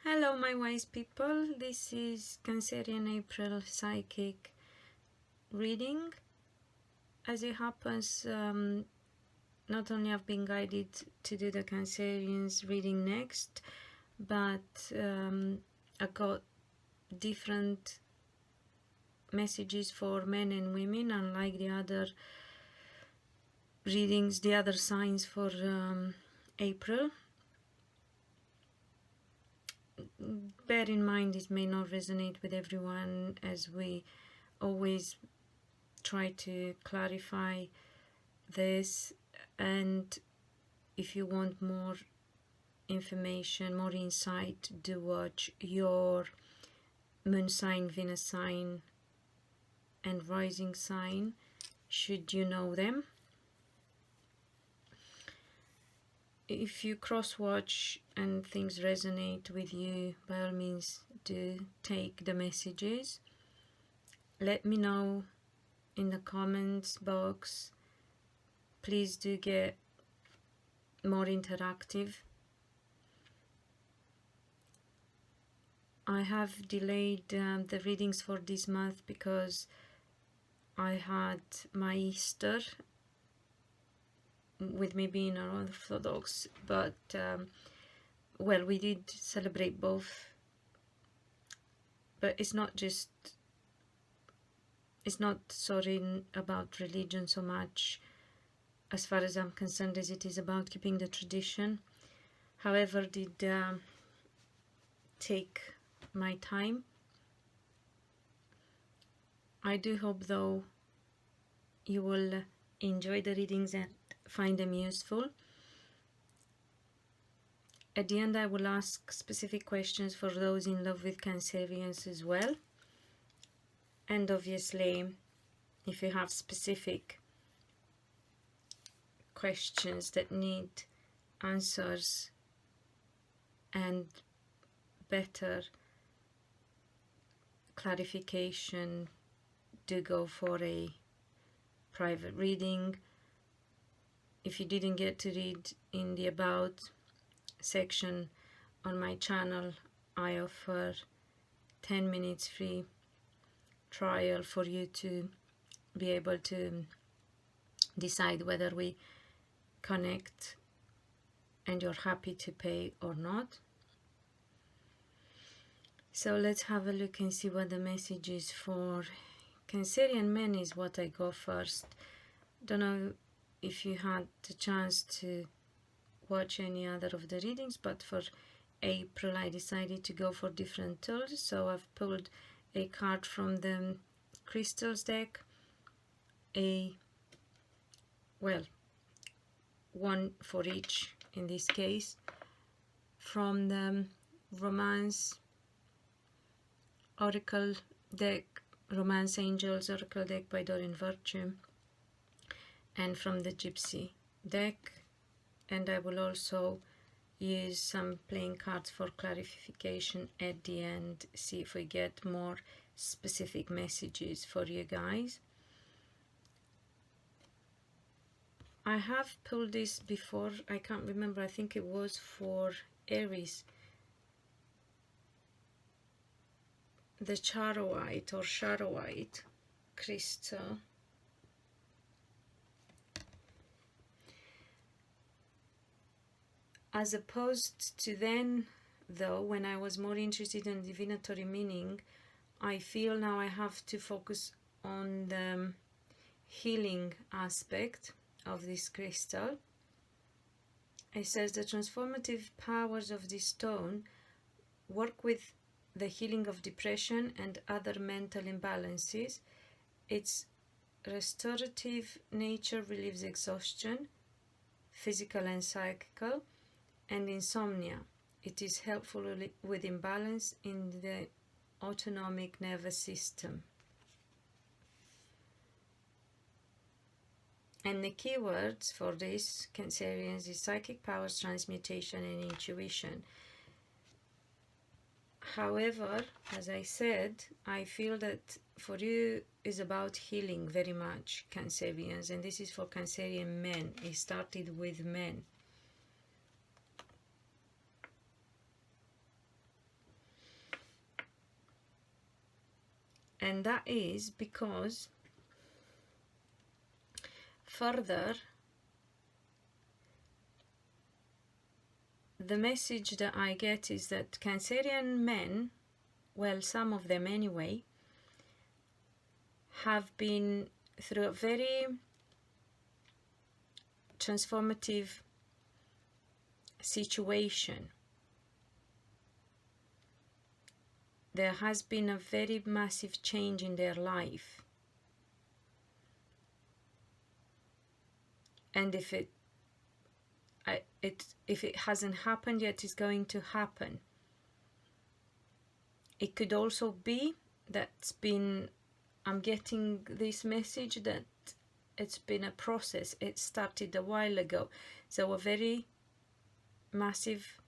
Hello my wise people, this is Cancerian April psychic reading. As it happens, not only I've been guided to do the Cancerians reading next, but I got different messages for men and women, unlike the other readings, the other signs for April. Bear in mind it may not resonate with everyone, as we always try to clarify this. And if you want more information, more insight, do watch your moon sign, Venus sign and rising sign, should you know them. If you cross watch and things resonate with you, by all means do take the messages. Let me know in the comments box. Please do get more interactive. I have delayed the readings for this month because I had my Easter, with me being an Orthodox, but well, we did celebrate both, but it's not sorry about religion so much, as far as I'm concerned, as it is about keeping the tradition. However, did take my time. I do hope though you will enjoy the readings and find them useful. At the end I will ask specific questions for those in love with Cancerians as well. And obviously, if you have specific questions that need answers and better clarification, do go for a private reading. If you didn't get to read in the About section on my channel, I offer 10 minutes free trial for you to be able to decide whether we connect and you're happy to pay or not. So let's have a look and see what the message is for Cancerian men is what I go first. Don't know if you had the chance to watch any other of the readings, but for April I decided to go for different tools. So I've pulled a card from the crystals deck, one for each in this case, from the Romance Oracle deck, Romance Angels Oracle deck by Doreen Virtue, and from the Gypsy deck. And I will also use some playing cards for clarification at the end, see if we get more specific messages for you guys. I have pulled this before, I can't remember, I think it was for Aries, the charoite or charoite crystal. As opposed to then, though, when I was more interested in divinatory meaning, I feel now I have to focus on the healing aspect of this crystal. It says the transformative powers of this stone work with the healing of depression and other mental imbalances. Its restorative nature relieves exhaustion, physical and psychical, and insomnia. It is helpful with imbalance in the autonomic nervous system. And the keywords for this, Cancerians, is psychic powers, transmutation, and intuition. However, as I said, I feel that for you is about healing very much, Cancerians, and this is for Cancerian men. It started with men. And that is because further, the message that I get is that Cancerian men, well, some of them anyway, have been through a very transformative situation. There has been a very massive change in their life. And if it hasn't happened yet, it's going to happen. It could also be I'm getting this message that it's been a process. It started a while ago. So a very massive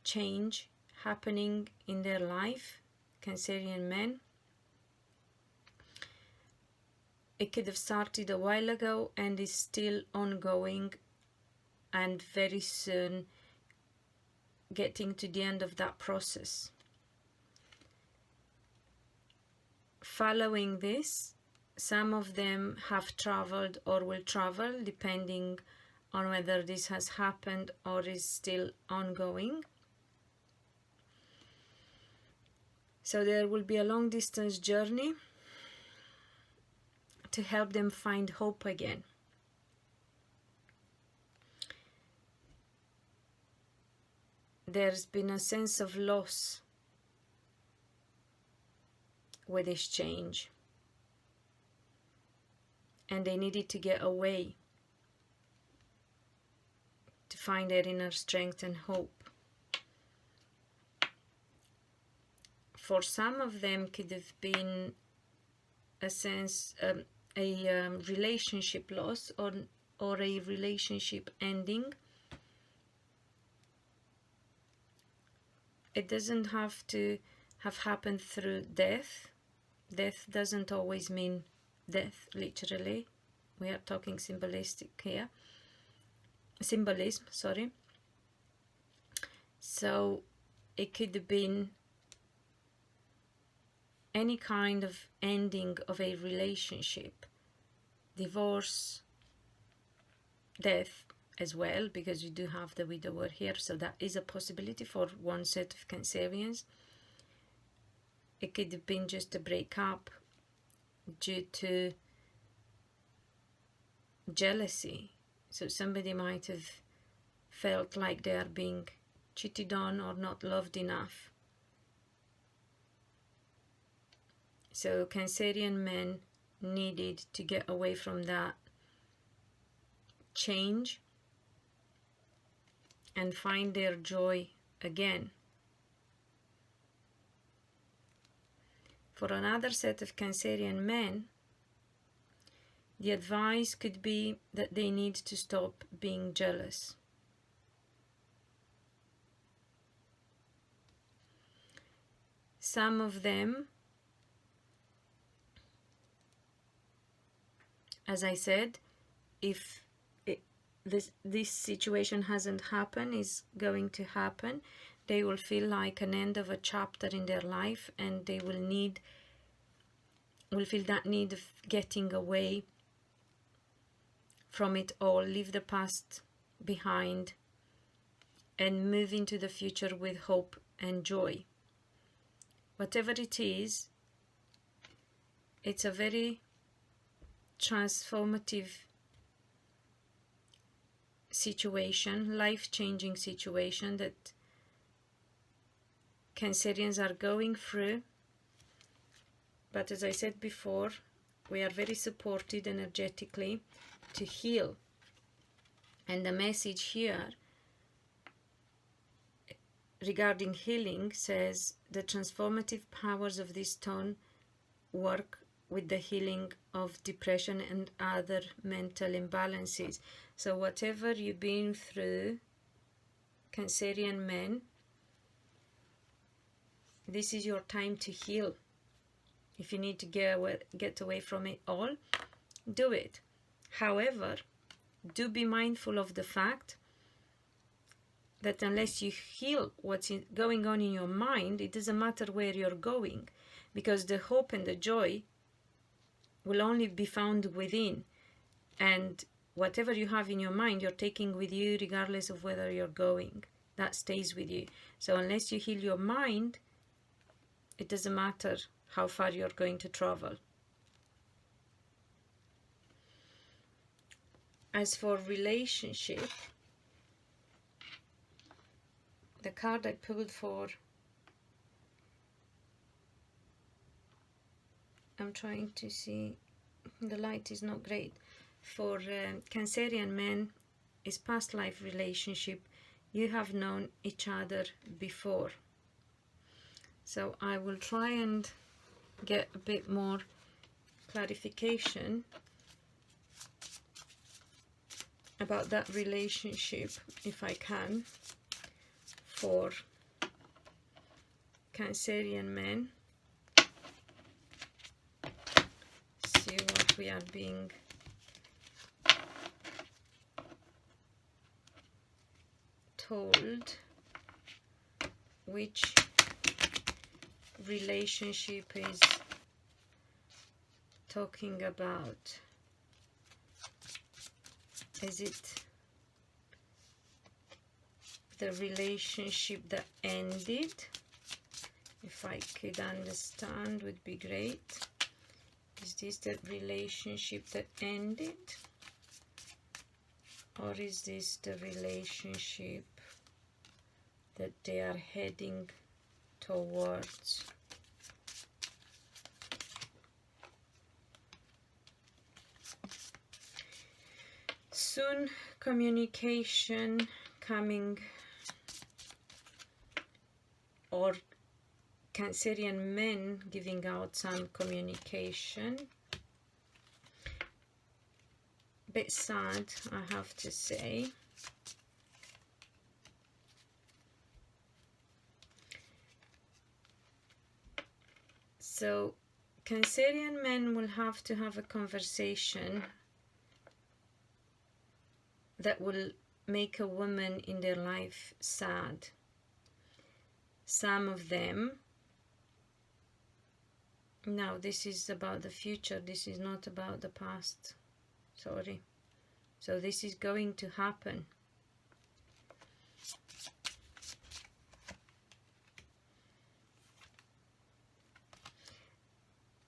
change happening in their life, Cancerian men. It could have started a while ago and is still ongoing, and very soon getting to the end of that process. Following this, some of them have traveled or will travel, depending on whether this has happened or is still ongoing. So there will be a long distance journey to help them find hope again. There's been a sense of loss with this change, and they needed to get away to find their inner strength and hope. For some of them, could have been a sense, a relationship loss or a relationship ending. It doesn't have to have happened through death. Death doesn't always mean death, literally. We are talking symbolistic here. Symbolism, sorry. So it could have been any kind of ending of a relationship, divorce, death as well, because we do have the widower here, so that is a possibility for one set of Cancerians. It could have been just a breakup due to jealousy. So somebody might have felt like they are being cheated on or not loved enough. So Cancerian men needed to get away from that change and find their joy again. For another set of Cancerian men, the advice could be that they need to stop being jealous. Some of them, as I said, if this situation hasn't happened, is going to happen, they will feel like an end of a chapter in their life, and they will feel that need of getting away from it all, leave the past behind, and move into the future with hope and joy. Whatever it is, it's a very transformative situation, life-changing situation that Cancerians are going through. But as I said before, we are very supported energetically to heal. And the message here regarding healing says the transformative powers of this stone work with the healing of depression and other mental imbalances. So whatever you've been through, Cancerian men, this is your time to heal. If you need to get away from it all, do it. However, do be mindful of the fact that unless you heal what's going on in your mind, it doesn't matter where you're going. because the hope and the joy will only be found within, and whatever you have in your mind, you're taking with you regardless of whether you're going. That stays with you. So unless you heal your mind, it doesn't matter how far you're going to travel. As for relationship, the card I pulled for, I'm trying to see, the light is not great. For Cancerian men, is past life relationship. You have known each other before. So I will try and get a bit more clarification about that relationship, if I can, for Cancerian men. See what we are being told, which relationship is talking about. Is it the relationship that ended? If I could understand, would be great. Is this the relationship that ended? Or is this the relationship that they are heading towards? Soon communication coming, or Cancerian men giving out some communication. Bit sad, I have to say. So Cancerian men will have to have a conversation that will make a woman in their life sad. Some of them, now this is about the future, this is not about the past, sorry. So this is going to happen.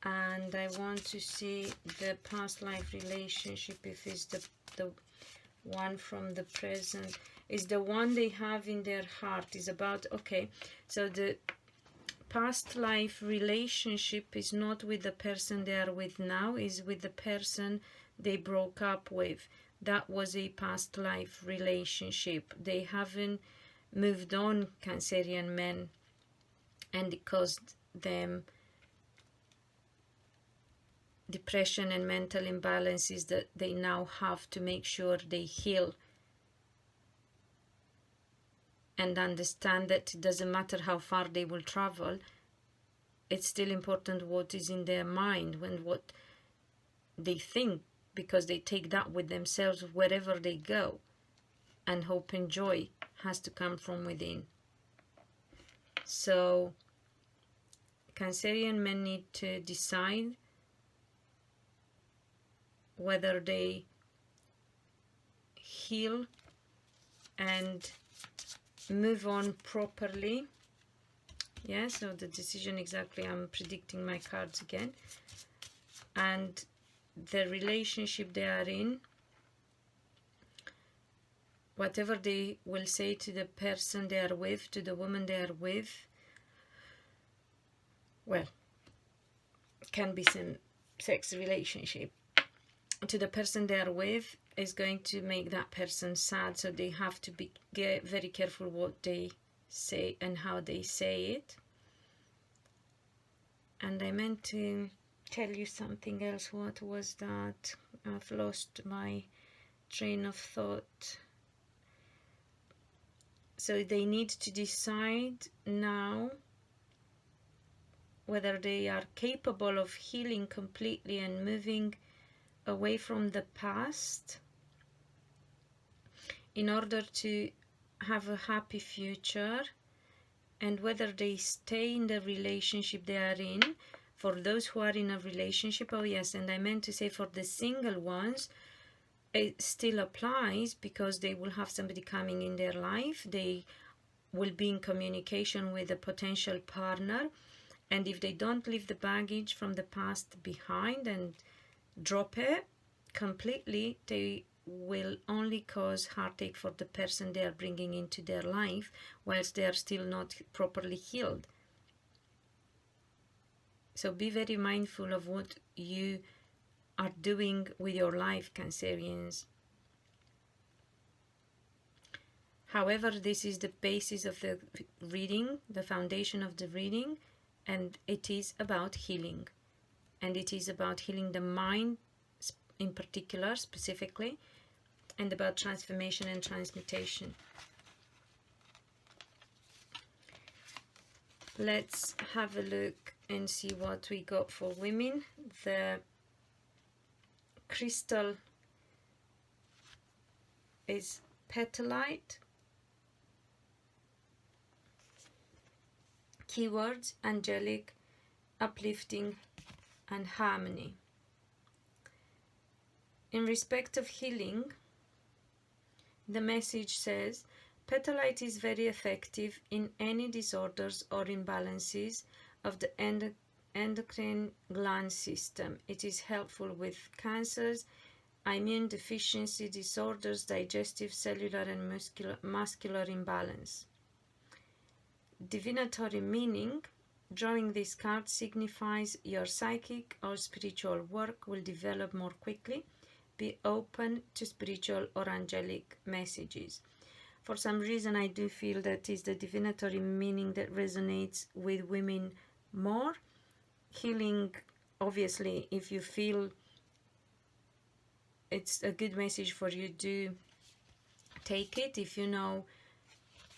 And I want to see the past life relationship, if it's the one from the present, is the one they have in their heart, is about, okay, so the past life relationship is not with the person they are with now, is with the person they broke up with. That was a past life relationship. They haven't moved on, Cancerian men, and it caused them depression and mental imbalances that they now have to make sure they heal and understand that it doesn't matter how far they will travel, it's still important what is in their mind and what they think, because they take that with themselves wherever they go, and hope and joy has to come from within. So Cancerian men need to decide whether they heal and move on properly. Yeah, so the decision exactly, I'm predicting my cards again. And the relationship they are in, whatever they will say to the person they are with, to the woman they are with, well, can be some sex relationship, to the person they are with, is going to make that person sad. So they have to be very careful what they say and how they say it. And I meant to tell you something else. What was that? I've lost my train of thought. So they need to decide now whether they are capable of healing completely and moving away from the past in order to have a happy future and whether they stay in the relationship they are in. For those who are in a relationship, oh yes, and I meant to say for the single ones, it still applies, because they will have somebody coming in their life. They will be in communication with a potential partner, and if they don't leave the baggage from the past behind and drop it completely, they will only cause heartache for the person they are bringing into their life, whilst they are still not properly healed. So be very mindful of what you are doing with your life, Cancerians. However, this is the basis of the reading, the foundation of the reading, and it is about healing. And it is about healing the mind in particular, specifically, and about transformation and transmutation. Let's have a look and see what we got for women. The crystal is petalite. Keywords: angelic, uplifting, and harmony. In respect of healing, the message says, petalite is very effective in any disorders or imbalances of the endocrine gland system. It is helpful with cancers, immune deficiency disorders, digestive, cellular, and muscular imbalance. Divinatory meaning: drawing this card signifies your psychic or spiritual work will develop more quickly. Be open to spiritual or angelic messages. For some reason, I do feel that is the divinatory meaning that resonates with women more. Healing, obviously, if you feel it's a good message for you, do take it. If you know,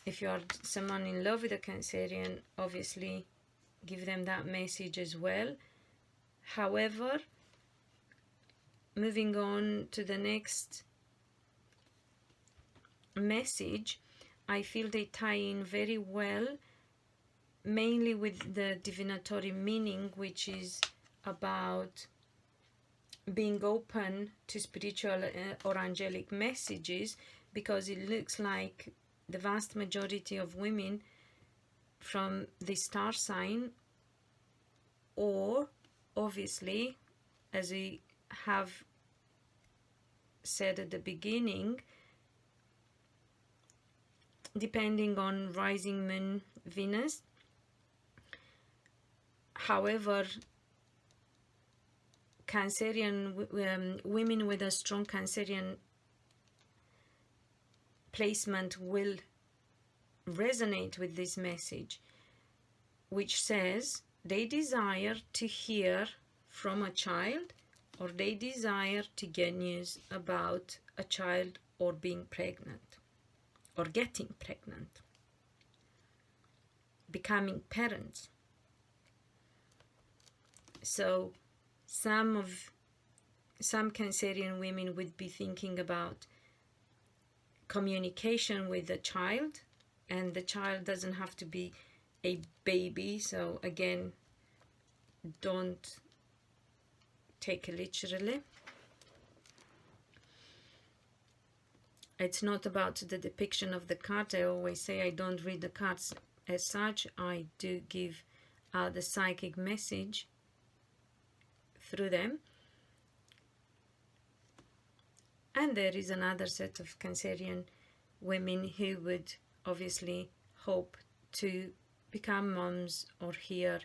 if you are someone in love with a Cancerian, obviously give them that message as well. However, moving on to the next message, I feel they tie in very well, mainly with the divinatory meaning, which is about being open to spiritual or angelic messages, because it looks like the vast majority of women from the star sign, or obviously, as we have said at the beginning, depending on rising moon Venus. However, Cancerian women with a strong Cancerian placement will resonate with this message, which says they desire to hear from a child, or they desire to get news about a child or being pregnant or getting pregnant, becoming parents. So some Cancerian women would be thinking about communication with the child, and the child doesn't have to be a baby. So again, don't take it literally. It's not about the depiction of the cards. I always say I don't read the cards as such. I do give out the psychic message through them. And there is another set of Cancerian women who would obviously hope to become moms or hear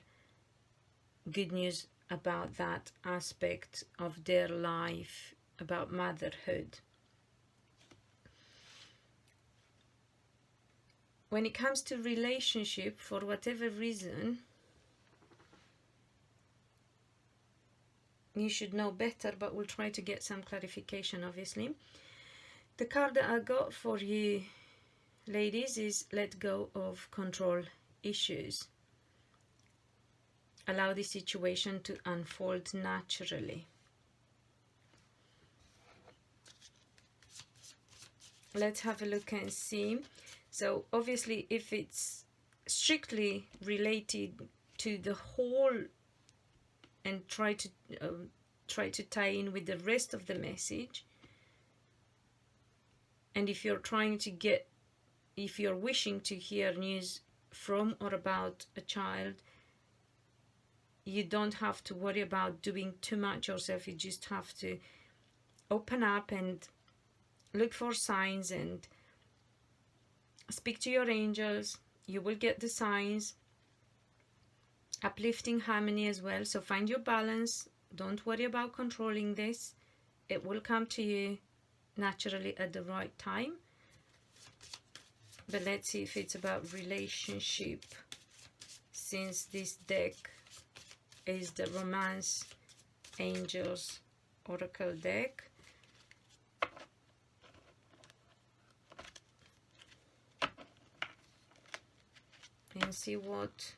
good news about that aspect of their life, about motherhood. When it comes to relationship, for whatever reason, you should know better, but we'll try to get some clarification, obviously. The card that I got for you, ladies, is let go of control issues. Allow the situation to unfold naturally. Let's have a look and see. So obviously, if it's strictly related to the whole, and try to tie in with the rest of the message. And if you're wishing to hear news from or about a child, you don't have to worry about doing too much yourself. You just have to open up and look for signs and speak to your angels. You will get the signs. Uplifting harmony as well. So find your balance. Don't worry about controlling this. It will come to you naturally at the right time. But let's see if it's about relationship, since this deck is the Romance Angels Oracle deck. And see what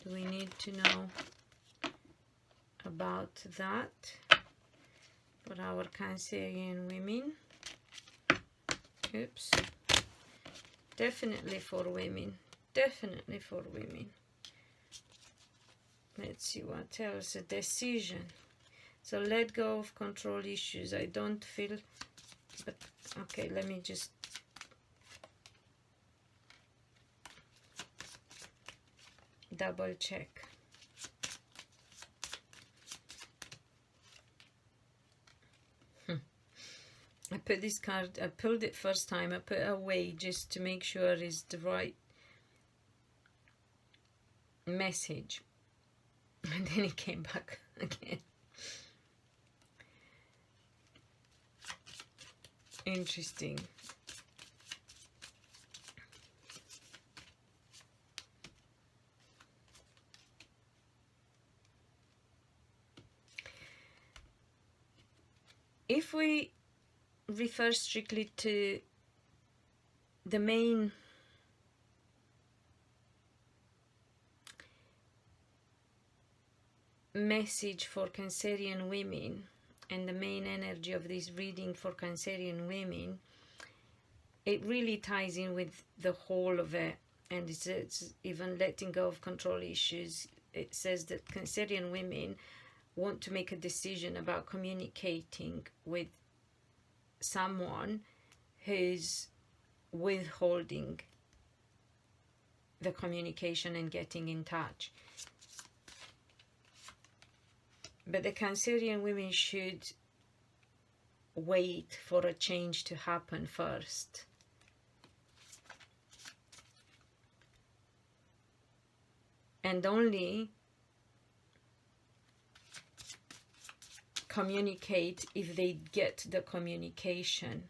do we need to know about that for our Cancerian women. Oops. Definitely for women. Definitely for women. Let's see what else. A decision. So let go of control issues. I don't feel, but okay, let me just double check. I put this card, I pulled it first time, I put it away just to make sure it's the right message. And then it came back again. Interesting. If we refer strictly to the main message for Cancerian women and the main energy of this reading for Cancerian women, it really ties in with the whole of it, and it's even letting go of control issues. It says that Cancerian women want to make a decision about communicating with someone who's withholding the communication and getting in touch. But the Cancerian women should wait for a change to happen first. And only communicate if they get the communication.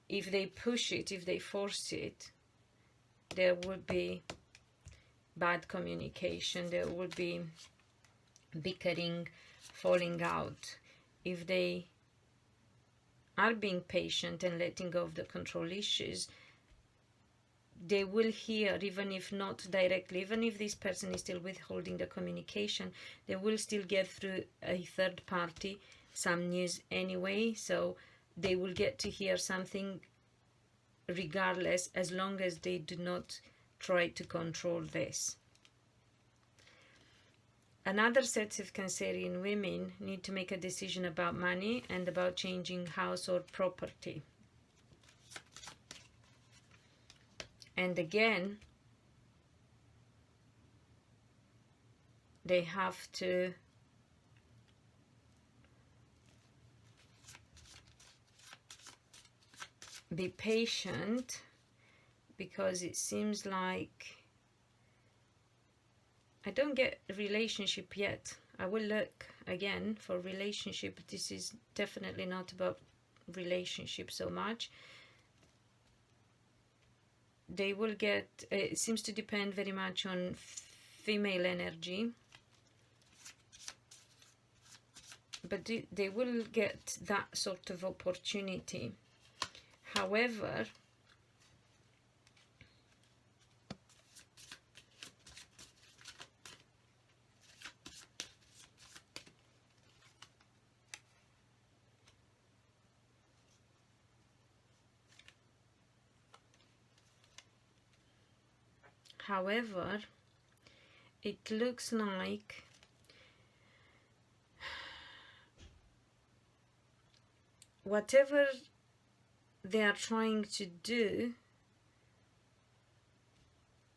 If they push it, if they force it, there will be bad communication, there will be bickering, falling out. If they are being patient and letting go of the control issues, they will hear, even if not directly, even if this person is still withholding the communication, they will still get through a third party some news anyway, so they will get to hear something regardless, as long as they do not try to control this. Another set of Cancerian women need to make a decision about money and about changing house or property. And again, they have to be patient, because it seems like I don't get a relationship yet. I will look again for relationship. This is definitely not about relationship so much. They will get, it seems to depend very much on female energy, but they will get that sort of opportunity. However, However, it looks like whatever they are trying to do,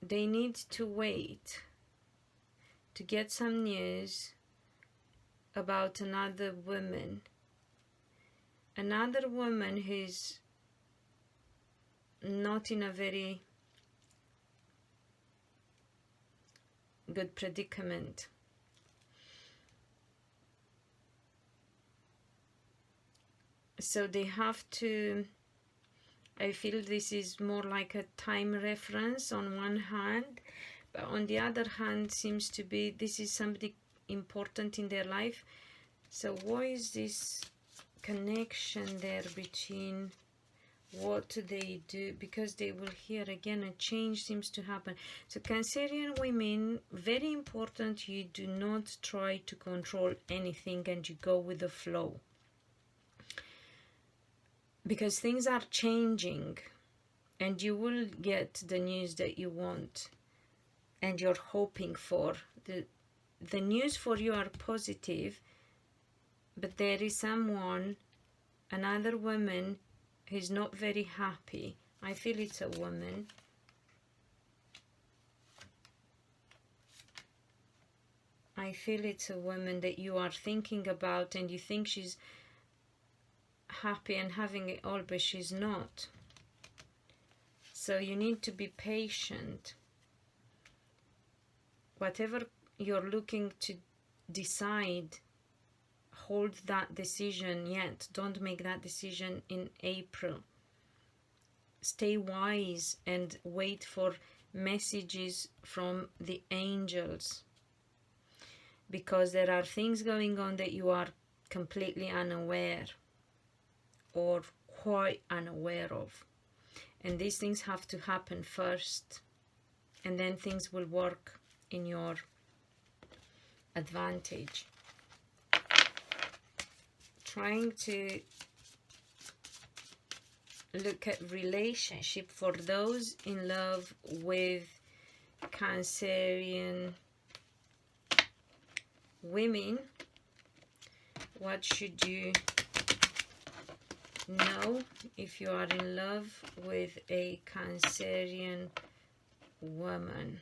they need to wait to get some news about another woman who's not in a very good predicament. So they have to, I feel this is more like a time reference on one hand, but on the other hand seems to be this is somebody important in their life. So what is this connection there between what they do? Because they will hear again a change seems to happen. So Cancerian women, very important, you do not try to control anything and you go with the flow, because things are changing and you will get the news that you want and you're hoping for. The news for you are positive, but there is someone, another woman, who's not very happy. I feel it's a woman. I feel it's a woman that you are thinking about and you think she's happy and having it all, but she's not. So you need to be patient. Whatever you're looking to decide, hold that decision yet. Don't make that decision in April. Stay wise and wait for messages from the angels, because there are things going on that you are completely unaware or quite unaware of, and these things have to happen first, and then things will work in your advantage. Trying to look at relationship for those in love with Cancerian women. What should you know if you are in love with a Cancerian woman?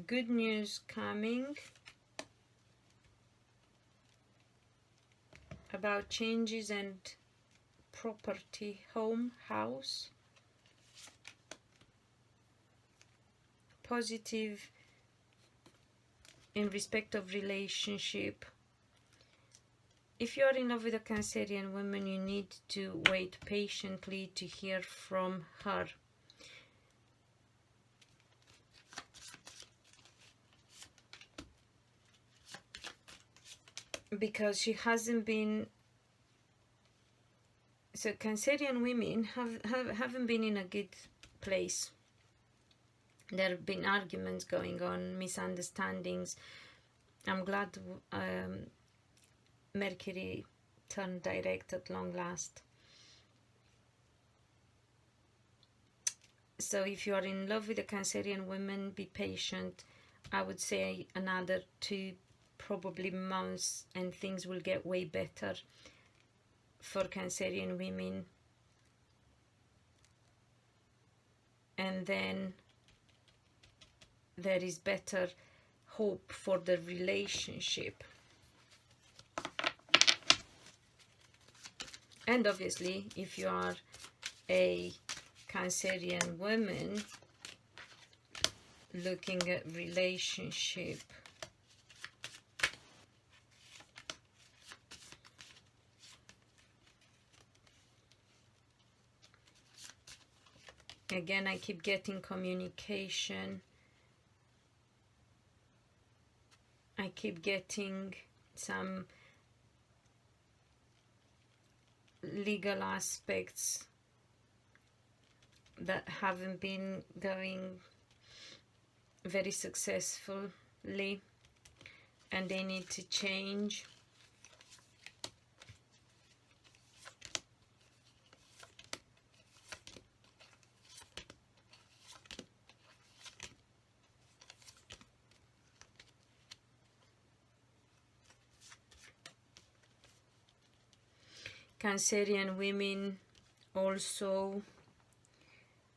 Good news coming about changes and property, home, house. Positive in respect of relationship. If you are in love with a Cancerian woman, you need to wait patiently to hear from her. Because she hasn't been, so Cancerian women haven't been in a good place. There have been arguments going on, misunderstandings. I'm glad Mercury turned direct at long last. So if you are in love with a Cancerian woman, be patient. I would say another 2 probably months and things will get way better for Cancerian women. And then there is better hope for the relationship. And obviously, if you are a Cancerian woman looking at relationship, again, I keep getting communication. I keep getting some legal aspects that haven't been going very successfully. and they need to change. Cancerian women also,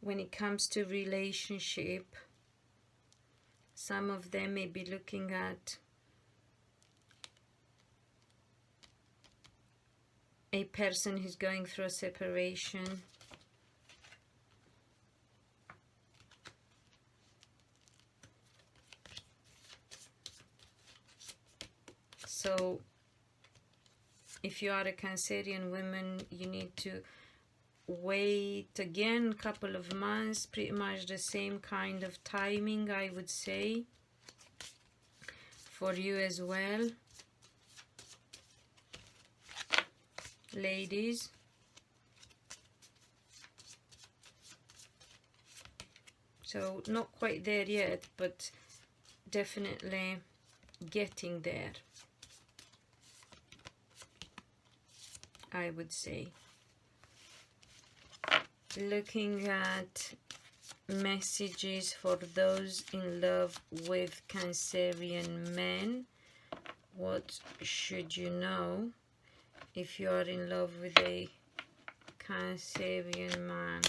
when it comes to relationship, some of them may be looking at a person who's going through a separation. So if you are a Cancerian woman, you need to wait again a couple of months, pretty much the same kind of timing, I would say, for you as well, ladies. So not quite there yet, but definitely getting there, I would say. Looking at messages for those in love with Cancerian men. What should you know if you are in love with a Cancerian man?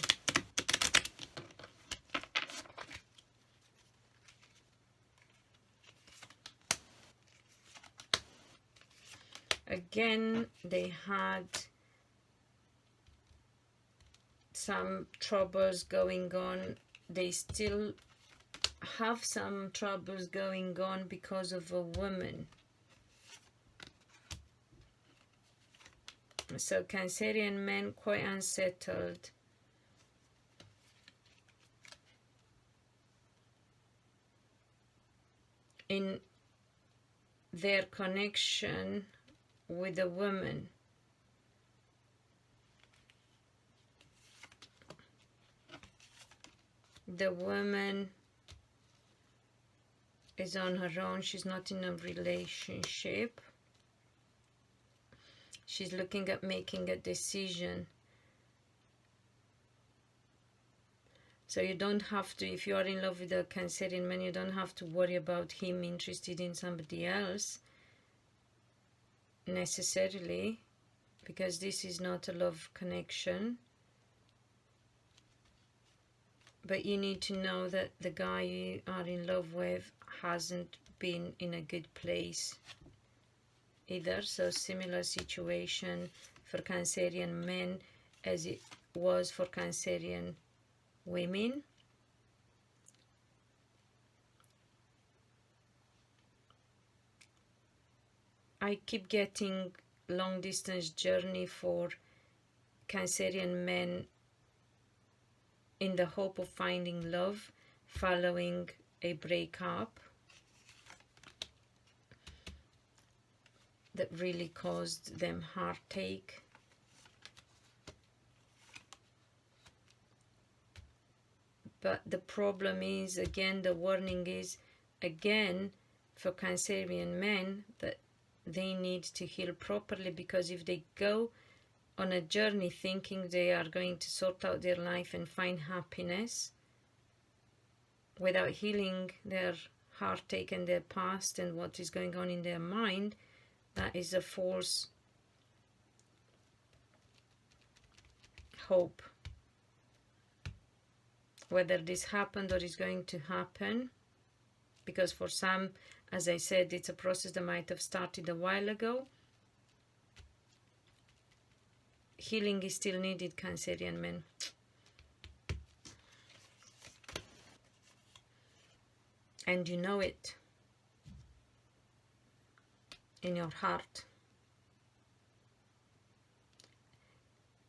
Again, they had some troubles going on. They still have some troubles going on because of a woman. So Cancerian men quite unsettled. In their connection with a woman. The woman is on her own. She's not in a relationship. She's looking at making a decision. So you don't have to, if you are in love with a Cancerian man, you don't have to worry about him interested in somebody else necessarily, because this is not a love connection. But you need to know that the guy you are in love with hasn't been in a good place either. So similar situation for Cancerian men as it was for Cancerian women. I keep getting long distance journey for Cancerian men in the hope of finding love following a breakup that really caused them heartache. But the problem is, again, the warning is, again, for Cancerian men, that they need to heal properly, because if they go on a journey thinking they are going to sort out their life and find happiness without healing their heartache and their past and what is going on in their mind, that is a false hope. Whether this happened or is going to happen, because for some, as I said, it's a process that might have started a while ago. Healing is still needed, Cancerian men. And you know it in your heart.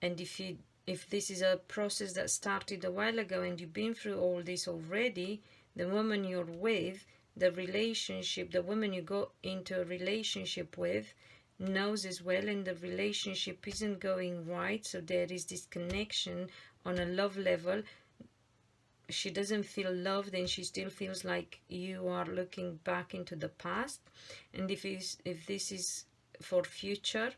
And if this is a process that started a while ago and you've been through all this already, the woman you're with, the relationship, the woman you go into a relationship with knows as well, and the relationship isn't going right, so there is this connection on a love level she doesn't feel loved, and she still feels like you are looking back into the past. And if this is for future,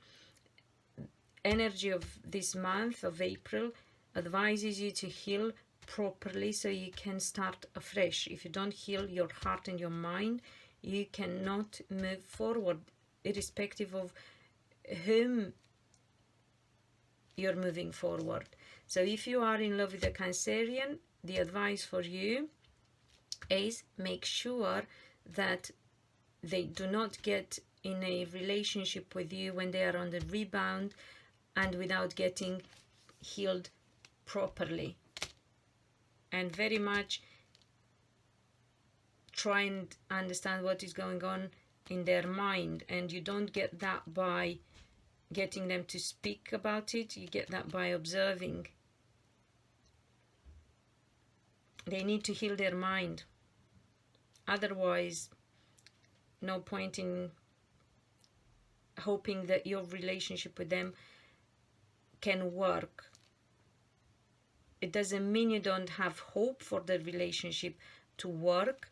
energy of this month of April advises you to heal properly so you can start afresh. If you don't heal your heart and your mind, you cannot move forward, irrespective of whom you're moving forward. So if you are in love with a Cancerian, the advice for you is make sure that they do not get in a relationship with you when they are on the rebound and without getting healed properly. And very much try and understand what is going on in their mind. And you don't get that by getting them to speak about it. You get that by observing. They need to heal their mind. Otherwise, no point in hoping that your relationship with them can work. It doesn't mean you don't have hope for the relationship to work.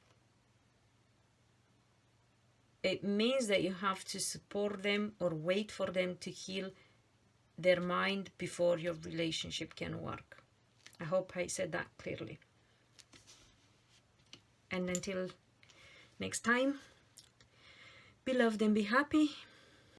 It means that you have to support them or wait for them to heal their mind before your relationship can work. I hope I said that clearly. And until next time, be loved and be happy.